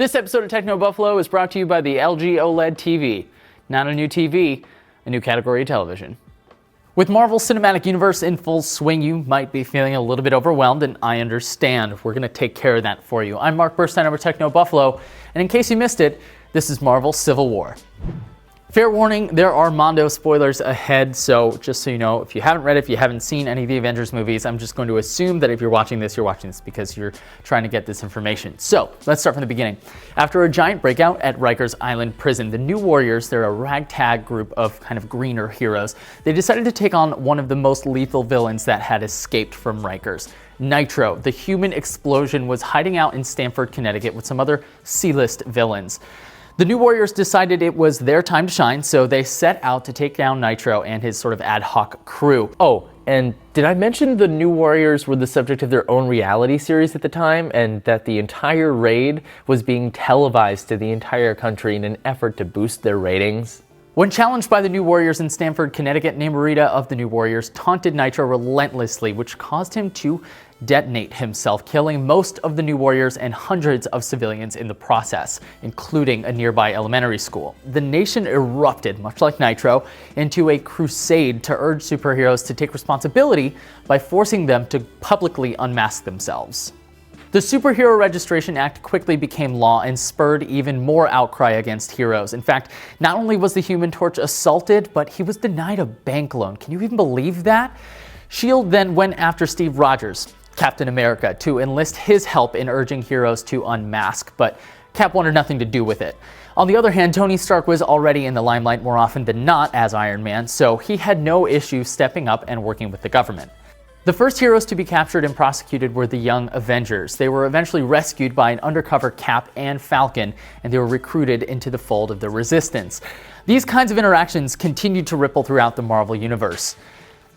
This episode of Techno Buffalo is brought to you by the LG OLED TV. Not a new TV, a new category of television. With Marvel's Cinematic Universe in full swing, you might be feeling a little bit overwhelmed, and I understand. We're going to take care of that for you. I'm Mark Burstein over Techno Buffalo, and in case you missed it, this is Marvel Civil War. Fair warning, there are Mondo spoilers ahead, so just so you know, if you haven't read it, if you haven't seen any of the Avengers movies, I'm just going to assume that if you're watching this because you're trying to get this information. So, let's start from the beginning. After a giant breakout at Rikers Island Prison, the New Warriors, they're a ragtag group of kind of greener heroes. They decided to take on one of the most lethal villains that had escaped from Rikers. Nitro, the human explosion, was hiding out in Stamford, Connecticut with some other C-list villains. The New Warriors decided it was their time to shine, so they set out to take down Nitro and his sort of ad hoc crew. Oh, and did I mention the New Warriors were the subject of their own reality series at the time, and that the entire raid was being televised to the entire country in an effort to boost their ratings? When challenged by the New Warriors in Stamford, Connecticut, Namorita of the New Warriors taunted Nitro relentlessly, which caused him to detonate himself, killing most of the New Warriors and hundreds of civilians in the process, including a nearby elementary school. The nation erupted, much like Nitro, into a crusade to urge superheroes to take responsibility by forcing them to publicly unmask themselves. The Superhero Registration Act quickly became law and spurred even more outcry against heroes. In fact, not only was the Human Torch assaulted, but he was denied a bank loan. Can you even believe that? S.H.I.E.L.D. then went after Steve Rogers, Captain America, to enlist his help in urging heroes to unmask, but Cap wanted nothing to do with it. On the other hand, Tony Stark was already in the limelight more often than not as Iron Man, so he had no issue stepping up and working with the government. The first heroes to be captured and prosecuted were the Young Avengers. They were eventually rescued by an undercover Cap and Falcon, and they were recruited into the fold of the Resistance. These kinds of interactions continued to ripple throughout the Marvel Universe.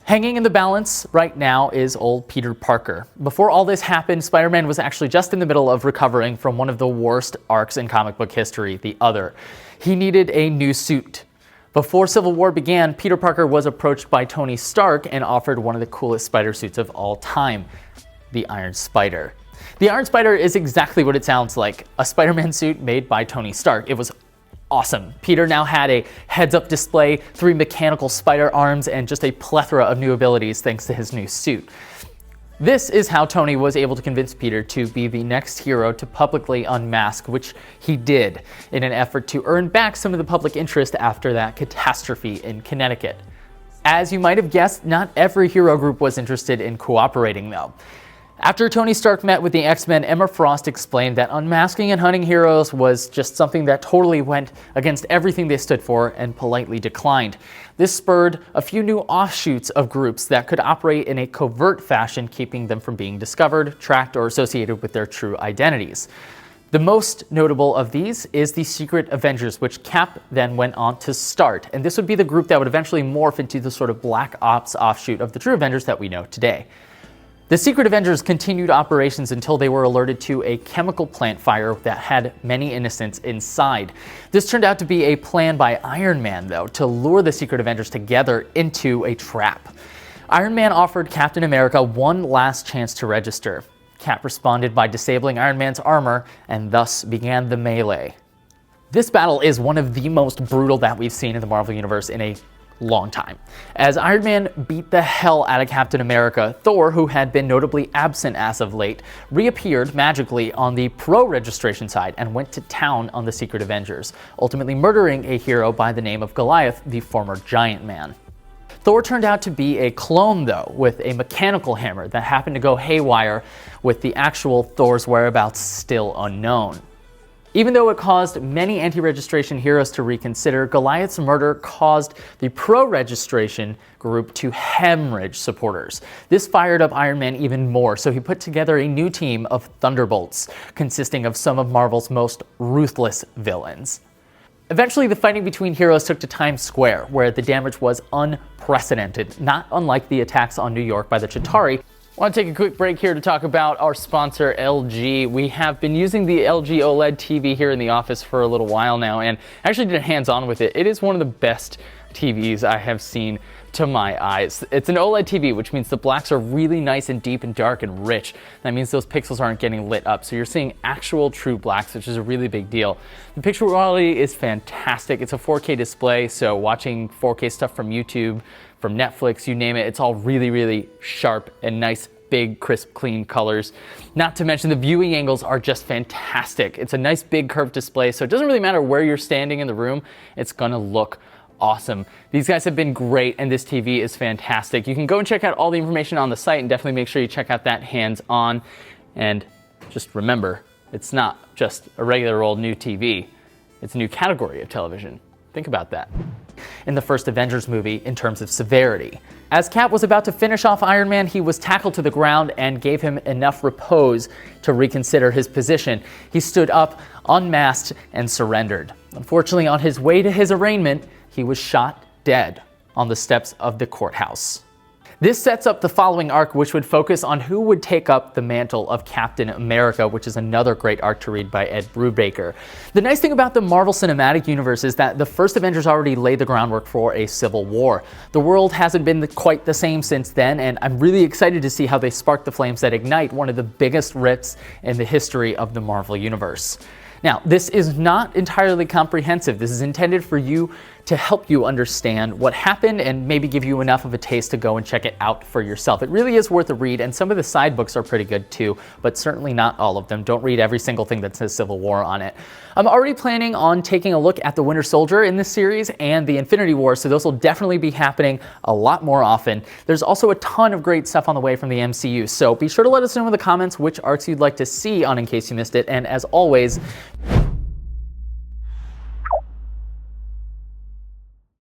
Hanging in the balance right now is old Peter Parker. Before all this happened, Spider-Man was actually just in the middle of recovering from one of the worst arcs in comic book history, the Other. He needed a new suit. Before Civil War began, Peter Parker was approached by Tony Stark and offered one of the coolest spider suits of all time, the Iron Spider. The Iron Spider is exactly what it sounds like, a Spider-Man suit made by Tony Stark. It was awesome. Peter now had a heads-up display, 3 mechanical spider arms, and just a plethora of new abilities thanks to his new suit. This is how Tony was able to convince Peter to be the next hero to publicly unmask, which he did, in an effort to earn back some of the public interest after that catastrophe in Connecticut. As you might have guessed, not every hero group was interested in cooperating, though. After Tony Stark met with the X-Men, Emma Frost explained that unmasking and hunting heroes was just something that totally went against everything they stood for and politely declined. This spurred a few new offshoots of groups that could operate in a covert fashion, keeping them from being discovered, tracked, or associated with their true identities. The most notable of these is the Secret Avengers, which Cap then went on to start. And this would be the group that would eventually morph into the sort of Black Ops offshoot of the true Avengers that we know today. The Secret Avengers continued operations until they were alerted to a chemical plant fire that had many innocents inside. This turned out to be a plan by Iron Man, though, to lure the Secret Avengers together into a trap. Iron Man offered Captain America one last chance to register. Cap responded by disabling Iron Man's armor, and thus began the melee. This battle is one of the most brutal that we've seen in the Marvel Universe in a long time. As Iron Man beat the hell out of Captain America, Thor, who had been notably absent as of late, reappeared magically on the pro-registration side and went to town on the Secret Avengers, ultimately murdering a hero by the name of Goliath, the former Giant Man. Thor turned out to be a clone, though, with a mechanical hammer that happened to go haywire, with the actual Thor's whereabouts still unknown. Even though it caused many anti-registration heroes to reconsider, Goliath's murder caused the pro-registration group to hemorrhage supporters. This fired up Iron Man even more, so he put together a new team of Thunderbolts, consisting of some of Marvel's most ruthless villains. Eventually, the fighting between heroes took to Times Square, where the damage was unprecedented, not unlike the attacks on New York by the Chitauri. I want to take a quick break here to talk about our sponsor, LG. We have been using the LG OLED TV here in the office for a little while now, and actually did hands-on with it. It is one of the best TVs I have seen to my eyes. It's an OLED TV, which means the blacks are really nice and deep and dark and rich. That means those pixels aren't getting lit up. So you're seeing actual true blacks, which is a really big deal. The picture quality is fantastic. It's a 4K display, so watching 4K stuff from YouTube, from Netflix, you name it, it's all really, really sharp and nice, big, crisp, clean colors. Not to mention the viewing angles are just fantastic. It's a nice big curved display, so it doesn't really matter where you're standing in the room, it's gonna look awesome. These guys have been great, and this TV is fantastic. You can go and check out all the information on the site, and definitely make sure you check out that hands-on. And just remember, it's not just a regular old new TV, it's a new category of television. Think about that. In the first Avengers movie, in terms of severity, as Cap was about to finish off Iron Man, he was tackled to the ground and gave him enough repose to reconsider his position. He stood up, unmasked, and surrendered. Unfortunately, on his way to his arraignment, he was shot dead on the steps of the courthouse. This sets up the following arc, which would focus on who would take up the mantle of Captain America, which is another great arc to read by Ed Brubaker. The nice thing about the Marvel Cinematic Universe is that the first Avengers already laid the groundwork for a civil war. The world hasn't been quite the same since then, and I'm really excited to see how they spark the flames that ignite one of the biggest rifts in the history of the Marvel Universe. Now, this is not entirely comprehensive. This is intended for you to help you understand what happened and maybe give you enough of a taste to go and check it out for yourself. It really is worth a read, and some of the side books are pretty good too, but certainly not all of them. Don't read every single thing that says Civil War on it. I'm already planning on taking a look at the Winter Soldier in this series and the Infinity War, so those will definitely be happening a lot more often. There's also a ton of great stuff on the way from the MCU, so be sure to let us know in the comments which arcs you'd like to see on In Case You Missed It, and as always,